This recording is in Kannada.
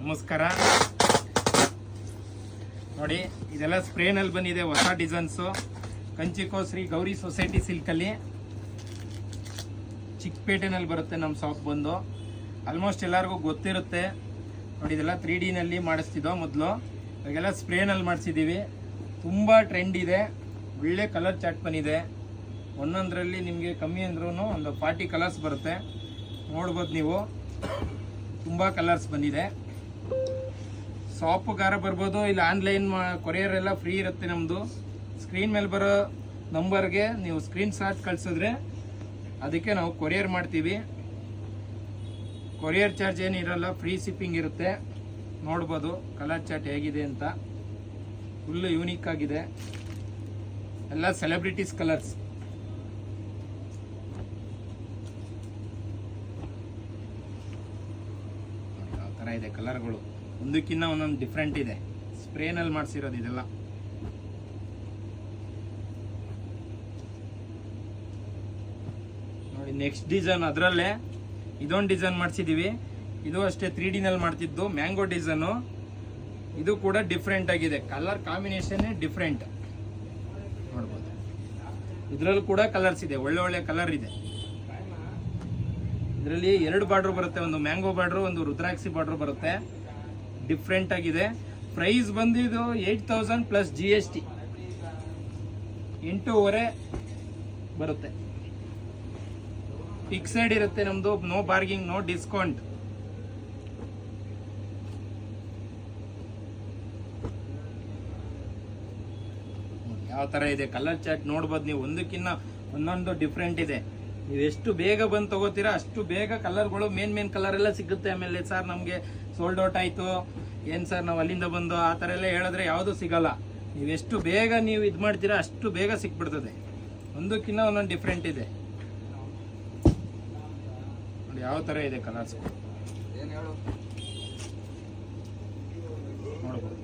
ನಮಸ್ಕಾರ. ನೋಡಿ ಇದೆಲ್ಲ ಸ್ಪ್ರೇನಲ್ಲಿ ಬಂದಿದೆ, ಹೊಸ ಡಿಸೈನ್ಸು. ಕಂಚಿಕೋ ಶ್ರೀ ಗೌರಿ ಸೊಸೈಟಿ ಸಿಲ್ಕಲ್ಲಿ ಚಿಕ್ಕಪೇಟೆನಲ್ಲಿ ಬರುತ್ತೆ ನಮ್ಮ ಶಾಪ್ ಬಂದು. ಆಲ್ಮೋಸ್ಟ್ ಎಲ್ಲರಿಗೂ ಗೊತ್ತಿರುತ್ತೆ. ನೋಡಿ ಇದೆಲ್ಲ 3Dನಲ್ಲಿ ಮಾಡಿಸ್ತಿದ್ದೋ ಮೊದಲು, ಇವಾಗೆಲ್ಲ ಸ್ಪ್ರೇನಲ್ಲಿ ಮಾಡಿಸಿದ್ದೀವಿ. ತುಂಬ ಟ್ರೆಂಡ್ ಇದೆ, ಒಳ್ಳೆ ಕಲರ್ ಚಾಟ್ ಬಂದಿದೆ. ಒಂದೊಂದರಲ್ಲಿ ನಿಮಗೆ ಕಮ್ಮಿ ಅಂದ್ರೂ ಒಂದು 40 ಕಲರ್ಸ್ ಬರುತ್ತೆ. ನೋಡ್ಬೋದು ನೀವು, ತುಂಬ ಕಲರ್ಸ್ ಬಂದಿದೆ. ಶಾಪ್ಗಾರ ಬರ್ಬೋದು, ಇಲ್ಲ ಆನ್ಲೈನ್ ಕೊರಿಯರ್ ಎಲ್ಲ ಫ್ರೀ ಇರುತ್ತೆ ನಮ್ಮದು. ಸ್ಕ್ರೀನ್ ಮೇಲೆ ಬರೋ ನಂಬರ್ಗೆ ನೀವು ಸ್ಕ್ರೀನ್ ಶಾಟ್ ಕಳಿಸಿದ್ರೆ ಅದಕ್ಕೆ ನಾವು ಕೊರಿಯರ್ ಮಾಡ್ತೀವಿ. ಕೊರಿಯರ್ ಚಾರ್ಜ್ ಏನಿರಲ್ಲ, ಫ್ರೀ ಶಿಪ್ಪಿಂಗ್ ಇರುತ್ತೆ. ನೋಡ್ಬೋದು ಕಲರ್ ಚಾರ್ಟ್ ಹೇಗಿದೆ ಅಂತ, ಫುಲ್ಲು ಯೂನಿಕ್ ಆಗಿದೆ. ಎಲ್ಲ ಸೆಲೆಬ್ರಿಟೀಸ್ ಕಲರ್ಸ್. ಯಾವ ಥರ ಇದೆ ಕಲರ್ಗಳು, ಒಂದಕ್ಕಿಂತ ಒಂದೊಂದು ಡಿಫ್ರೆಂಟ್ ಇದೆ. ಸ್ಪ್ರೇನಲ್ಲಿ ಮಾಡಿಸಿರೋದು ಇದೆಲ್ಲ. ನೋಡಿ ನೆಕ್ಸ್ಟ್ ಡಿಸೈನ್, ಅದರಲ್ಲೇ ಇದೊಂದು ಡಿಸೈನ್ ಮಾಡಿಸಿದ್ದೀವಿ. ಇದು ಅಷ್ಟೇ 3Dನಲ್ಲಿ ಮಾಡ್ತಿದ್ದು, ಮ್ಯಾಂಗೋ ಡಿಸೈನು. ಇದು ಕೂಡ ಡಿಫ್ರೆಂಟ್ ಆಗಿದೆ, ಕಲರ್ ಕಾಂಬಿನೇಷನ್ ಡಿಫ್ರೆಂಟ್. ನೋಡ್ಬೋದು ಇದರಲ್ಲೂ ಕೂಡ ಕಲರ್ಸ್ ಇದೆ, ಒಳ್ಳೆ ಒಳ್ಳೆ ಕಲರ್ ಇದೆ. ಇದರಲ್ಲಿ 2 ಬಾರ್ಡರ್ ಬರುತ್ತೆ, ಒಂದು ಮ್ಯಾಂಗೋ ಬಾರ್ಡ್ರು, ಒಂದು ರುದ್ರಾಕ್ಷಿ ಬಾರ್ಡ್ರು ಬರುತ್ತೆ. ಡಿಫ್ರೆಂಟ್ ಆಗಿದೆ. ಪ್ರೈಸ್ ಬಂದಿದ್ದು 8000 ಪ್ಲಸ್ GST 8,500 ಬರುತ್ತೆ. ಫಿಕ್ಸೆಡ್ ಇರುತ್ತೆ ನಮ್ದು, ನೋ ಬಾರ್ಗಿಂಗ್, ನೋ ಡಿಸ್ಕೌಂಟ್. ಯಾವ ತರ ಇದೆ ಕಲರ್ ಚಾರ್ಟ್ ನೋಡ್ಬೋದು ನೀವು, ಒಂದಕ್ಕಿಂತ ಒಂದೊಂದು ಡಿಫ್ರೆಂಟ್ ಇದೆ. ನೀವು ಎಷ್ಟು ಬೇಗ ಬಂದು ತಗೋತೀರಾ ಅಷ್ಟು ಬೇಗ ಕಲರ್ಗಳು ಮೇನ್ ಕಲರ್ ಎಲ್ಲ ಸಿಗುತ್ತೆ. ಆಮೇಲೆ ಸರ್ ನಮಗೆ ಸೋಲ್ಡ್ ಔಟ್ ಆಯಿತು, ಏನು ಸರ್ ನಾವು ಅಲ್ಲಿಂದ ಬಂದು ಆ ಥರ ಎಲ್ಲ ಹೇಳಿದ್ರೆ ಯಾವುದೂ ಸಿಗಲ್ಲ. ನೀವು ಎಷ್ಟು ಬೇಗ ನೀವು ಇದು ಮಾಡ್ತೀರಾ ಅಷ್ಟು ಬೇಗ ಸಿಕ್ಬಿಡ್ತದೆ. ಒಂದಕ್ಕಿಂತ ಒಂದೊಂದು ಡಿಫ್ರೆಂಟ್ ಇದೆ. ನೋಡಿ ಯಾವ ಥರ ಇದೆ ಕಲರ್ಸ್ ನೋಡ್ಬೋದು.